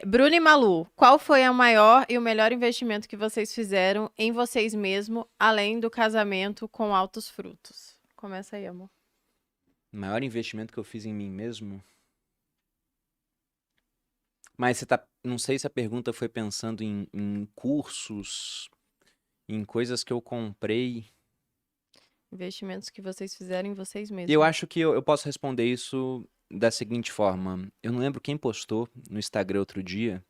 Bruno e Malu, qual foi o maior e o melhor investimento que vocês fizeram em vocês mesmos, além do casamento com altos frutos? Começa aí, amor. O maior investimento que eu fiz em mim mesmo. Mas você tá. Não sei se a pergunta foi pensando em cursos, em coisas que eu comprei. Investimentos que vocês fizeram em vocês Eu mesmos. acho que eu posso responder isso da seguinte forma. Eu não lembro quem postou no Instagram outro dia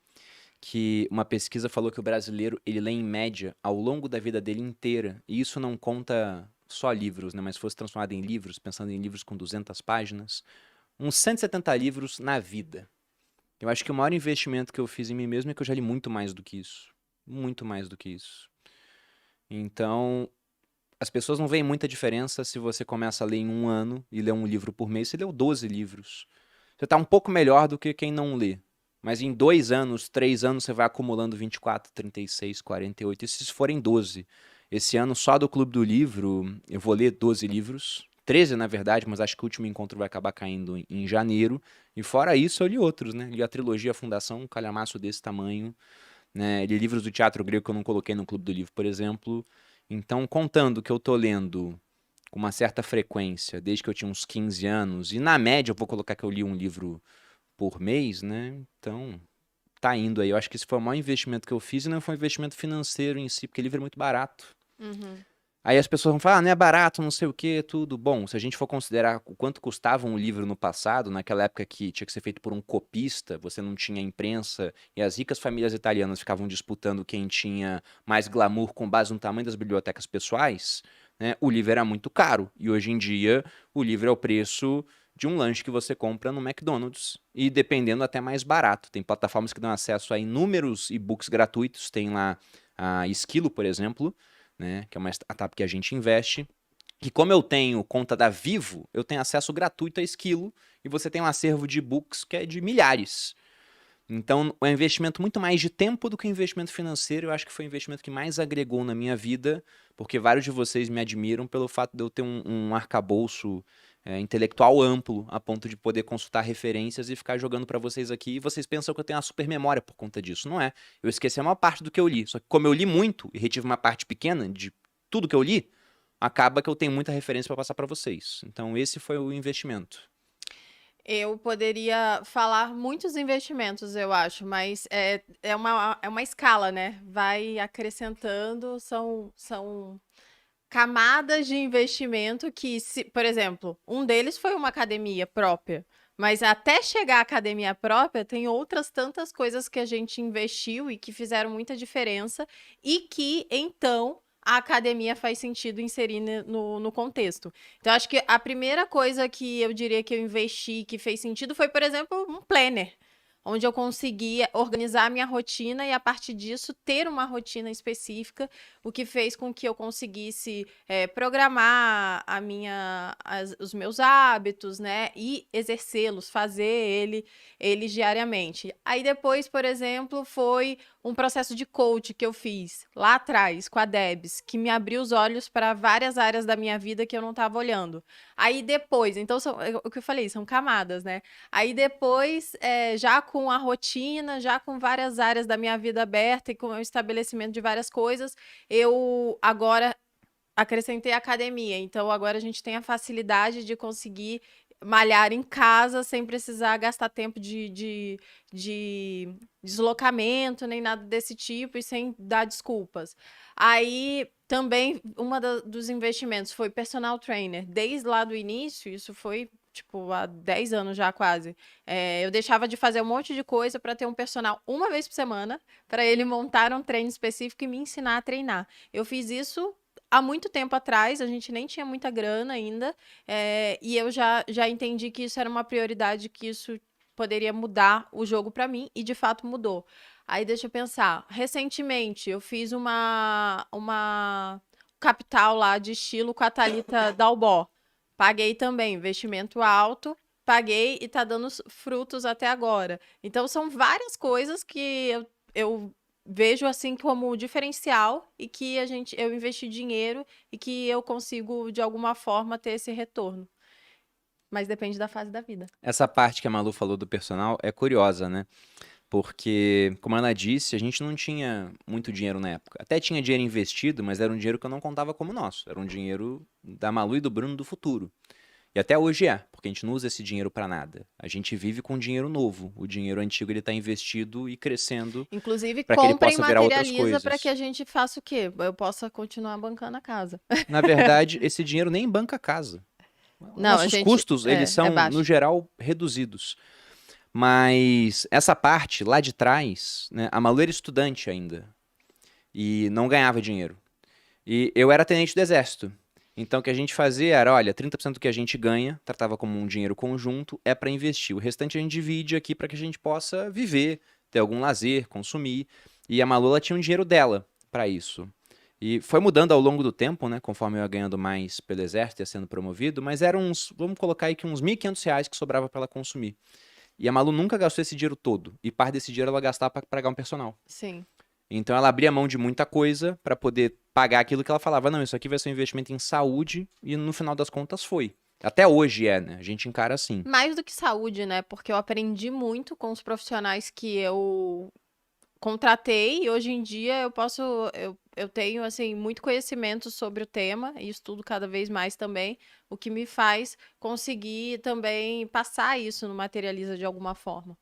que uma pesquisa falou que o brasileiro ele lê em média ao longo da vida dele inteira. E isso não conta só livros, né? Mas se fosse transformado em livros, pensando em livros com 200 páginas, uns 170 livros na vida. Eu acho que o maior investimento que eu fiz em mim mesmo é que eu já li muito mais do que isso. Muito mais do que isso. Então, as pessoas não veem muita diferença se você começa a ler em um ano e lê um livro por mês. Você leu 12 livros. Você está um pouco melhor do que quem não lê. Mas em 2 anos, 3 anos, você vai acumulando 24, 36, 48. E se forem 12? Esse ano, só do Clube do Livro, eu vou ler 12 livros. 13, na verdade, mas acho que o último encontro vai acabar caindo em janeiro. E fora isso, eu li outros, né? Li a trilogia Fundação, um calhamaço desse tamanho, né? Li livros do teatro grego que eu não coloquei no Clube do Livro, por exemplo. Então, contando que eu tô lendo com uma certa frequência, desde que eu tinha uns 15 anos, e na média eu vou colocar que eu li um livro por mês, né? Então, tá indo aí. Eu acho que esse foi o maior investimento que eu fiz e não foi um investimento financeiro em si, porque livro é muito barato. Uhum. Aí as pessoas vão falar, ah, não é barato, não sei o que, tudo. Bom, se a gente for considerar o quanto custava um livro no passado, naquela época que tinha que ser feito por um copista, você não tinha imprensa, e as ricas famílias italianas ficavam disputando quem tinha mais glamour com base no tamanho das bibliotecas pessoais, né? O livro era muito caro. E hoje em dia, o livro é o preço de um lanche que você compra no McDonald's. E dependendo até mais barato. Tem plataformas que dão acesso a inúmeros e-books gratuitos. Tem lá a Esquilo, por exemplo, né, que é uma startup que a gente investe. E como eu tenho conta da Vivo, eu tenho acesso gratuito a Esquilo e você tem um acervo de books que é de milhares. Então, é um investimento muito mais de tempo do que um investimento financeiro. Eu acho que foi o investimento que mais agregou na minha vida, porque vários de vocês me admiram pelo fato de eu ter um arcabouço intelectual amplo, a ponto de poder consultar referências e ficar jogando para vocês aqui. E vocês pensam que eu tenho uma super memória por conta disso. Não é. Eu esqueci a maior parte do que eu li. Só que como eu li muito e retive uma parte pequena de tudo que eu li, acaba que eu tenho muita referência para passar para vocês. Então, esse foi o investimento. Eu poderia falar muitos investimentos, eu acho, mas é uma escala, né? Vai acrescentando, são camadas de investimento que, por exemplo, um deles foi uma academia própria. Mas até chegar à academia própria, tem outras tantas coisas que a gente investiu e que fizeram muita diferença, e que, então, a academia faz sentido inserir no contexto. Então, acho que a primeira coisa que eu diria que eu investi que fez sentido foi, por exemplo, um planner, onde eu conseguia organizar a minha rotina e, a partir disso, ter uma rotina específica, o que fez com que eu conseguisse programar os meus hábitos, né, e exercê-los, fazer eles diariamente. Aí depois, por exemplo, foi um processo de coach que eu fiz lá atrás com a Debs, que me abriu os olhos para várias áreas da minha vida que eu não estava olhando. Aí depois, então, o que eu falei, são camadas, né? Aí depois, já com a rotina, já com várias áreas da minha vida aberta e com o estabelecimento de várias coisas, eu agora acrescentei a academia. Então agora a gente tem a facilidade de conseguir malhar em casa sem precisar gastar tempo de deslocamento, nem nada desse tipo, e sem dar desculpas. Aí também dos investimentos foi personal trainer. Desde lá do início, isso foi tipo há 10 anos já quase. Eu deixava de fazer um monte de coisa para ter um personal uma vez por semana, para ele montar um treino específico e me ensinar a treinar. Eu fiz isso há muito tempo atrás, a gente nem tinha muita grana ainda, e eu já entendi que isso era uma prioridade, que isso poderia mudar o jogo para mim, e de fato mudou. Aí deixa eu pensar. Recentemente eu fiz uma capital lá de estilo com a Thalita Dalbó. Paguei também, investimento alto, paguei e tá dando frutos até agora. Então são várias coisas que eu vejo assim como diferencial, e que eu investi dinheiro e que eu consigo de alguma forma ter esse retorno. Mas depende da fase da vida. Essa parte que a Malu falou do personal é curiosa, né? Porque, como a Ana disse, a gente não tinha muito dinheiro na época. Até tinha dinheiro investido, mas era um dinheiro que eu não contava como nosso. Era um dinheiro da Malu e do Bruno do futuro. E até hoje é, porque a gente não usa esse dinheiro pra nada. A gente vive com dinheiro novo. O dinheiro antigo ele tá investido e crescendo Inclusive, para que ele compra e possa virar outras materializa para que coisas. a gente faça o quê? Eu possa continuar bancando a casa. Na verdade, esse dinheiro nem banca a casa. Não, a Nossos gente custos, eles é são, no baixo. geral, reduzidos. Mas essa parte lá de trás, né, a Malu era estudante ainda e não ganhava dinheiro. E eu era tenente do exército. Então o que a gente fazia era, olha, 30% do que a gente ganha, tratava como um dinheiro conjunto, é para investir. O restante a gente divide aqui para que a gente possa viver, ter algum lazer, consumir. E a Malu ela tinha um dinheiro dela para isso. E foi mudando ao longo do tempo, né, conforme eu ia ganhando mais pelo exército e ia sendo promovido, mas eram uns, vamos colocar aí que uns R$ 1.500 que sobrava para ela consumir. E a Malu nunca gastou esse dinheiro todo. E parte desse dinheiro ela gastava para pagar um personal. Sim. Então ela abria mão de muita coisa para poder pagar aquilo que ela falava, não, isso aqui vai ser um investimento em saúde, e no final das contas foi. Até hoje é, né? A gente encara assim. Mais do que saúde, né? Porque eu aprendi muito com os profissionais que eu contratei e hoje em dia eu tenho assim muito conhecimento sobre o tema e estudo cada vez mais também, o que me faz conseguir também passar isso no Materializa de alguma forma.